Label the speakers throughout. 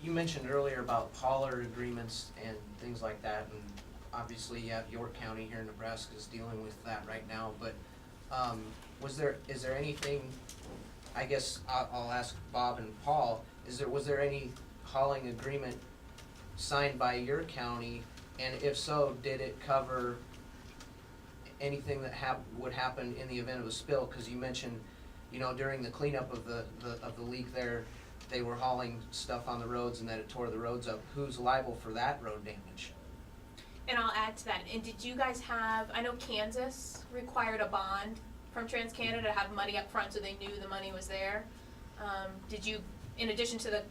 Speaker 1: you mentioned earlier about hauler agreements and things like that, and obviously, yeah, York County here in Nebraska is dealing with that right now, but, is there anything, I guess I'll ask Bob and Paul, was there any hauling agreement signed by your county, and if so, did it cover anything that would happen in the event of a spill? Cause you mentioned, during the cleanup of the leak there, they were hauling stuff on the roads and then it tore the roads up. Who's liable for that road damage?
Speaker 2: And I'll add to that. And did you guys have, I know Kansas required a bond from TransCanada to have money up front so they knew the money was there. Did you, in addition to the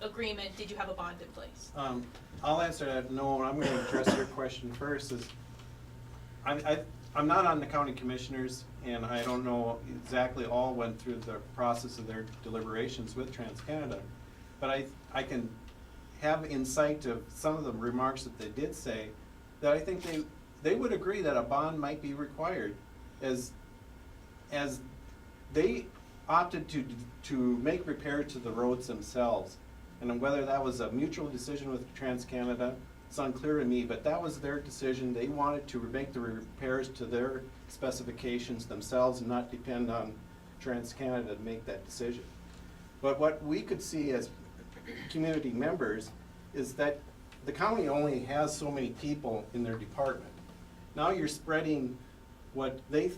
Speaker 2: agreement, did you have a bond in place?
Speaker 3: I'll answer that. No, I'm going to address your question first. I'm not on the county commissioners, and I don't know exactly all went through the process of their deliberations with TransCanada, but I can have insight of some of the remarks that they did say, that I think they would agree that a bond might be required, as they opted to make repair to the roads themselves. And whether that was a mutual decision with TransCanada, it's unclear to me, but that was their decision. They wanted to make the repairs to their specifications themselves and not depend on TransCanada to make that decision. But what we could see as community members is that the county only has so many people in their department. Now you're spreading what they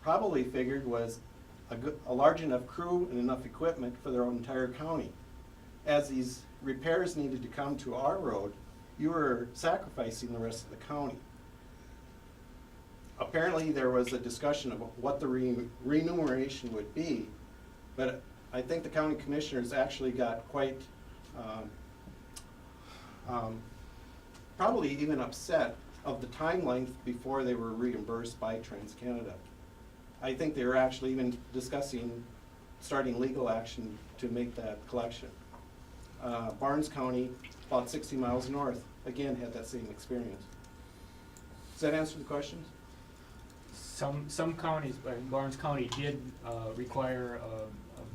Speaker 3: probably figured was a large enough crew and enough equipment for their entire county. As these repairs needed to come to our road, you were sacrificing the rest of the county. Apparently there was a discussion of what the remuneration would be, but I think the county commissioners actually got quite probably even upset of the time length before they were reimbursed by TransCanada. I think they were actually even discussing starting legal action to make that collection. Barnes County, about 60 miles north, again had that same experience. Does that answer the questions?
Speaker 4: Some counties, Barnes County did require a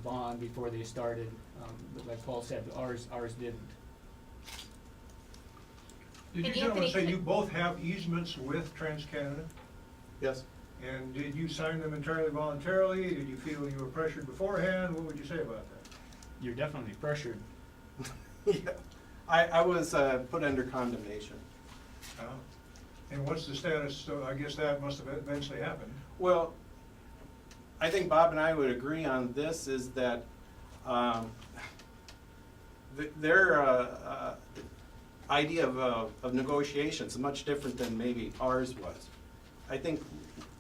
Speaker 4: bond before they started, but like Paul said, ours didn't.
Speaker 5: Did you
Speaker 2: And
Speaker 5: gentlemen
Speaker 2: Anthony,
Speaker 5: say you both have easements with TransCanada?
Speaker 3: Yes.
Speaker 5: And did you sign them entirely voluntarily? Did you feel you were pressured beforehand? What would you say about that?
Speaker 4: You're definitely pressured.
Speaker 3: Yeah. I was put under condemnation.
Speaker 5: And what's the status? So I guess that must have eventually happened.
Speaker 3: Well, I think Bob and I would agree on this, is that their idea of negotiations is much different than maybe ours was. I think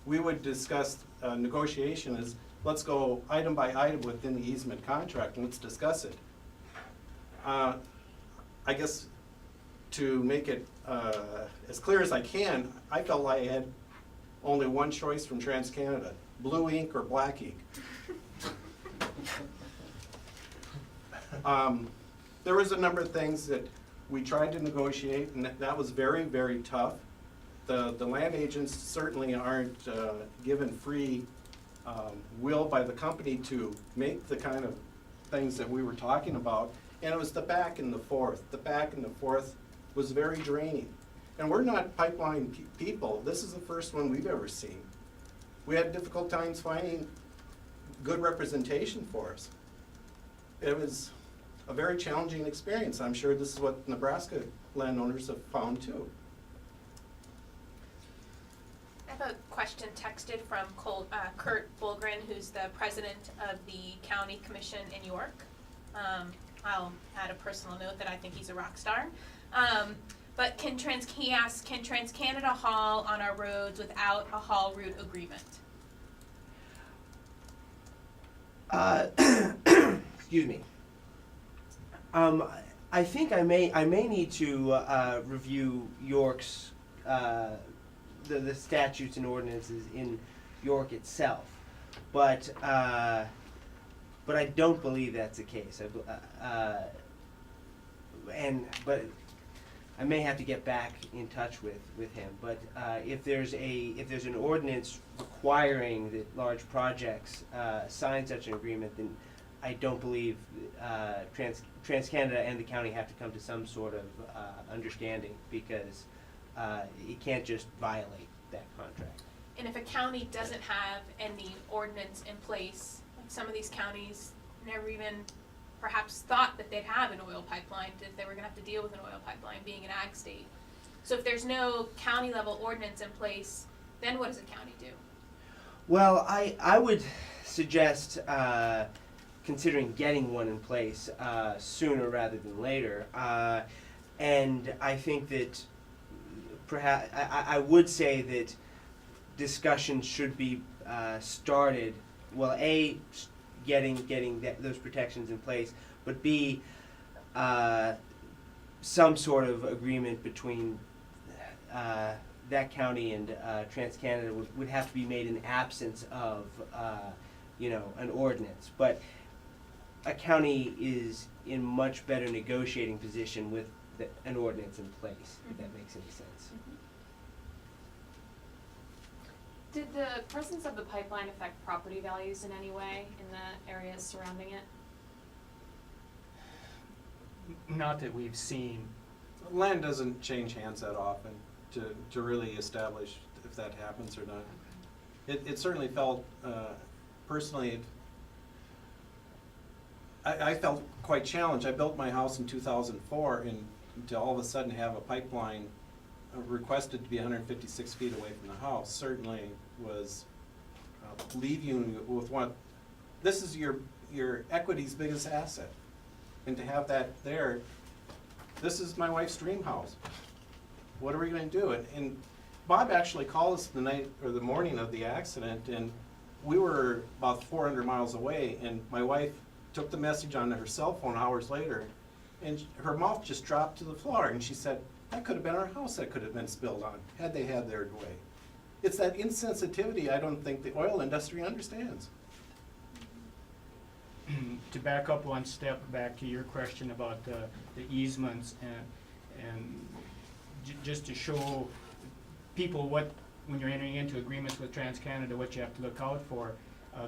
Speaker 3: we would discuss negotiation as, let's go item by item within the easement contract and let's discuss it. I guess to make it as clear as I can, I felt like I had only one choice from TransCanada: blue ink or black ink. There was a number of things that we tried to negotiate, and that was very, very tough. The land agents certainly aren't given free will by the company to make the kind of things that we were talking about, and it was the back and the forth. The back and the forth was very draining. And we're not pipeline people. This is the first one we've ever seen. We had difficult times finding good representation for us. It was a very challenging experience. I'm sure this is what Nebraska landowners have found too.
Speaker 2: I have a question texted from Kurt Bulgren, who's the president of the county commission in York. I'll add a personal note that I think he's a rock star. But he asks, can TransCanada haul on our roads without a haul route agreement?
Speaker 6: Excuse me. I think I may need to review York's the statutes and ordinances in York itself, but I don't believe that's the case. But I may have to get back in touch with him. But if there's an ordinance requiring that large projects sign such an agreement, then I don't believe TransCanada and the county have to come to some sort of understanding, because it can't just violate that contract.
Speaker 2: And if a county doesn't have any ordinance in place, like some of these counties never even perhaps thought that they'd have an oil pipeline, that they were gonna have to deal with an oil pipeline, being an ag state. So if there's no county level ordinance in place, then what does a county do?
Speaker 6: Well, I would suggest considering getting one in place sooner rather than later. And I think that perhaps I would say that discussions should be started. Well, A, getting those protections in place, but B, some sort of agreement between that county and TransCanada would have to be made in absence of an ordinance. But a county is in much better negotiating position with an ordinance in place, if that makes any sense.
Speaker 7: Did the presence of the pipeline affect property values in any way in the areas surrounding it?
Speaker 4: Not that we've seen.
Speaker 3: Land doesn't change hands that often to really establish if that happens or not. It certainly felt, personally, I felt quite challenged. I built my house in 2004, and to all of a sudden have a pipeline requested to be 156 feet away from the house certainly was leaving you with what, this is your equity's biggest asset. And to have that there, this is my wife's dream house. What are we going to do? And Bob actually called us the night or the morning of the accident, and we were about 400 miles away, and my wife took the message on her cell phone hours later, and her mouth just dropped to the floor, and she said, that could have been our house that could have been spilled on, had they had their way. It's that insensitivity I don't think the oil industry understands.
Speaker 4: To back up one step back to your question about the easements and just to show people when you're entering into agreements with TransCanada, what you have to look out for.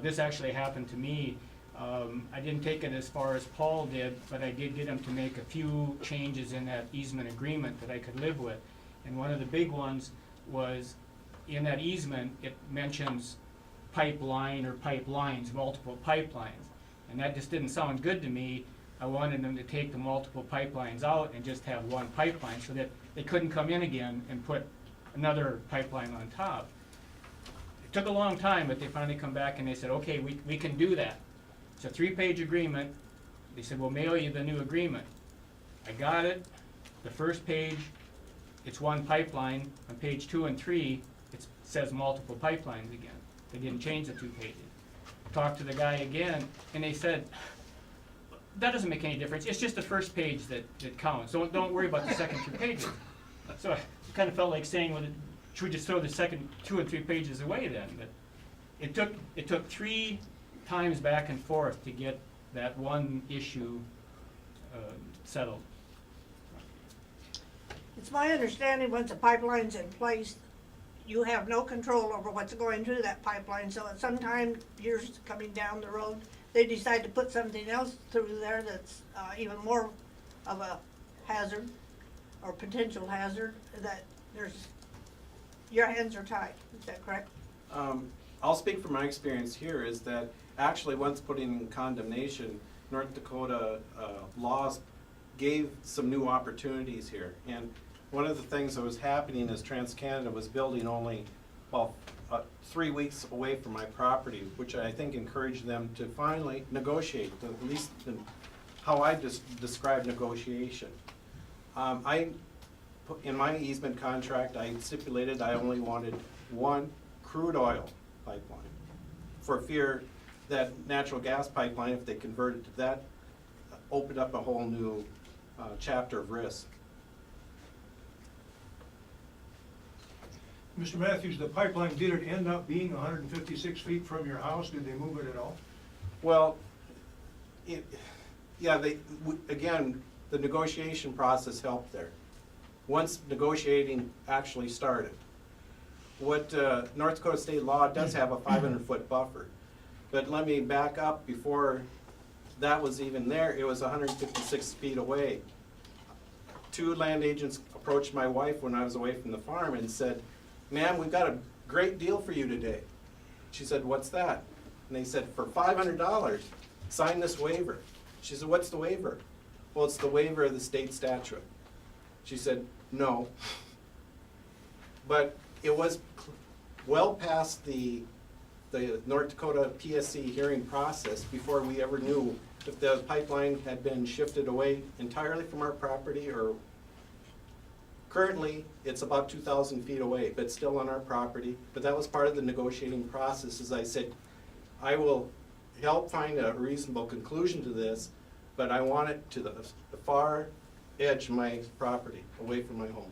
Speaker 4: This actually happened to me. I didn't take it as far as Paul did, but I did get him to make a few changes in that easement agreement that I could live with. And one of the big ones was, in that easement, it mentions pipeline or pipelines, multiple pipelines. And that just didn't sound good to me. I wanted them to take the multiple pipelines out and just have one pipeline so that they couldn't come in again and put another pipeline on top. It took a long time, but they finally come back and they said, okay, we can do that. It's a 3-page agreement. They said, we'll mail you the new agreement. I got it. The first page, it's one pipeline. On page 2 and 3, it says multiple pipelines again. They didn't change the 2 pages. Talked to the guy again, and they said, that doesn't make any difference. It's just the first page that counts. Don't worry about the second 2 pages. So I kind of felt like saying, well, should we just throw the second 2 and 3 pages away then? But it took 3 times back and forth to get that one issue settled.
Speaker 8: It's my understanding, once a pipeline's in place, you have no control over what's going through that pipeline, so at some time, years coming down the road, they decide to put something else through there that's even more of a hazard, or potential hazard, that your hands are tied, is that correct?
Speaker 3: I'll speak from my experience here, is that actually once putting in condemnation, North Dakota laws gave some new opportunities here. And one of the things that was happening is TransCanada was building only, well, 3 weeks away from my property, which I think encouraged them to finally negotiate, at least how I just describe negotiation. In my easement contract, I stipulated I only wanted one crude oil pipeline, for fear that natural gas pipeline, if they converted to that, opened up a whole new chapter of risk.
Speaker 5: Mr. Matthews, the pipeline, did it end up being 156 feet from your house? Did they move it at all?
Speaker 3: Well, again, the negotiation process helped there. Once negotiating actually started. What North Dakota state law does have a 500-foot buffer. But let me back up before that was even there, it was 156 feet away. 2 land agents approached my wife when I was away from the farm and said, "Ma'am, we've got a great deal for you today." She said, "What's that?" And they said, "For $500, sign this waiver." She said, "What's the waiver?" "Well, it's the waiver of the state statute." She said, "No." But it was well past the North Dakota PSC hearing process before we ever knew if the pipeline had been shifted away entirely from our property, or currently it's about 2,000 feet away, but still on our property. But that was part of the negotiating process. As I said, I will help find a reasonable conclusion to this, but I want it to the far edge of my property, away from my home.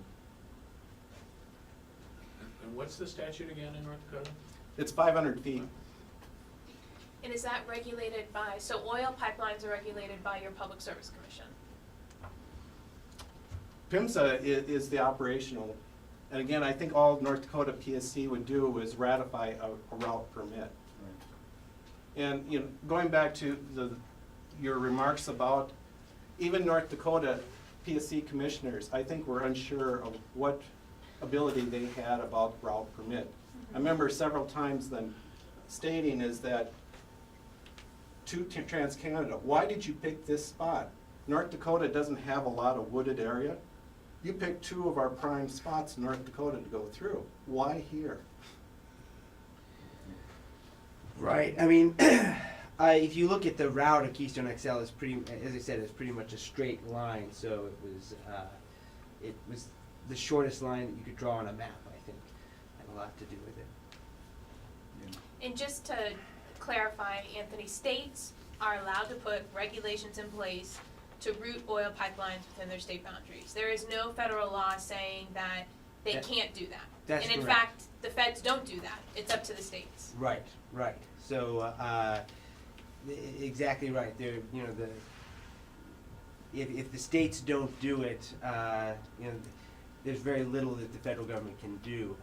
Speaker 9: And what's the statute again in North Dakota?
Speaker 3: It's 500 feet.
Speaker 2: And is that regulated by, so oil pipelines are regulated by your Public Service Commission?
Speaker 3: PIMSA is the operational, and again, I think all North Dakota PSC would do is ratify a route permit. And, you know, going back to your remarks about even North Dakota PSC commissioners, I think were unsure of what ability they had about route permit. I remember several times them stating is that to TransCanada, "Why did you pick this spot? North Dakota doesn't have a lot of wooded area. You picked 2 of our prime spots in North Dakota to go through. Why here?"
Speaker 6: Right, I mean, if you look at the route of Keystone XL, it's pretty, as I said, it's pretty much a straight line, so it was the shortest line that you could draw on a map, I think. Had a lot to do with it.
Speaker 2: And just to clarify, Anthony, states are allowed to put regulations in place to route oil pipelines within their state boundaries. There is no federal law saying that they can't do that.
Speaker 6: That's
Speaker 2: And in
Speaker 6: correct.
Speaker 2: fact, the feds don't do that. It's up to the states.
Speaker 6: Right, right. So, exactly right. There, you know, if the states don't do it, you know, there's very little that the federal government can do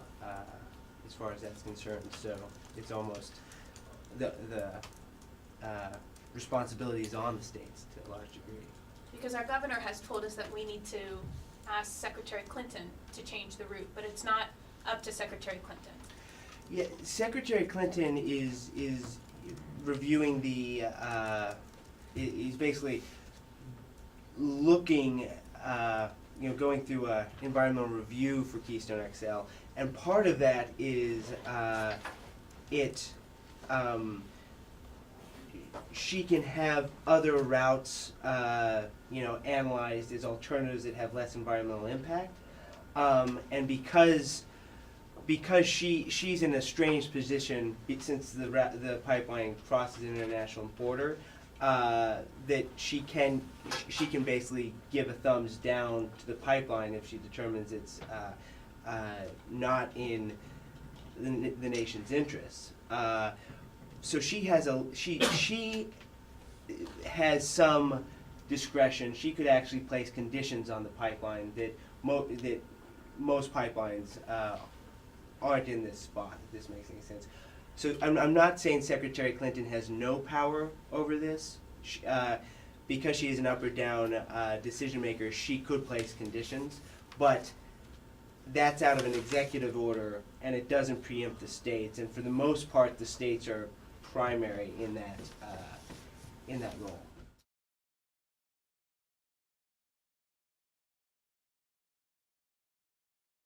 Speaker 6: as far as that's concerned. So it's almost the responsibility is on the states to a large degree.
Speaker 2: Because our governor has told us that we need to ask Secretary Clinton to change the route, but it's not up to Secretary Clinton.
Speaker 6: Yeah, Secretary Clinton is reviewing the, he's basically looking, you know, going through a environmental review for Keystone XL, and part of that is she can have other routes, you know, analyzed as alternatives that have less environmental impact, and because she's in a strange position since the pipeline crosses an international border, that she can basically give a thumbs down to the pipeline if she determines it's not in the nation's interests. So she has some discretion. She could actually place conditions on the pipeline that most pipelines aren't in this spot, if this makes any sense. So I'm not saying Secretary Clinton has no power over this. Because she is an up or down decision maker, she could place conditions, but that's out of an executive order, and it doesn't preempt the states. And for the most part, the states are primary in that role.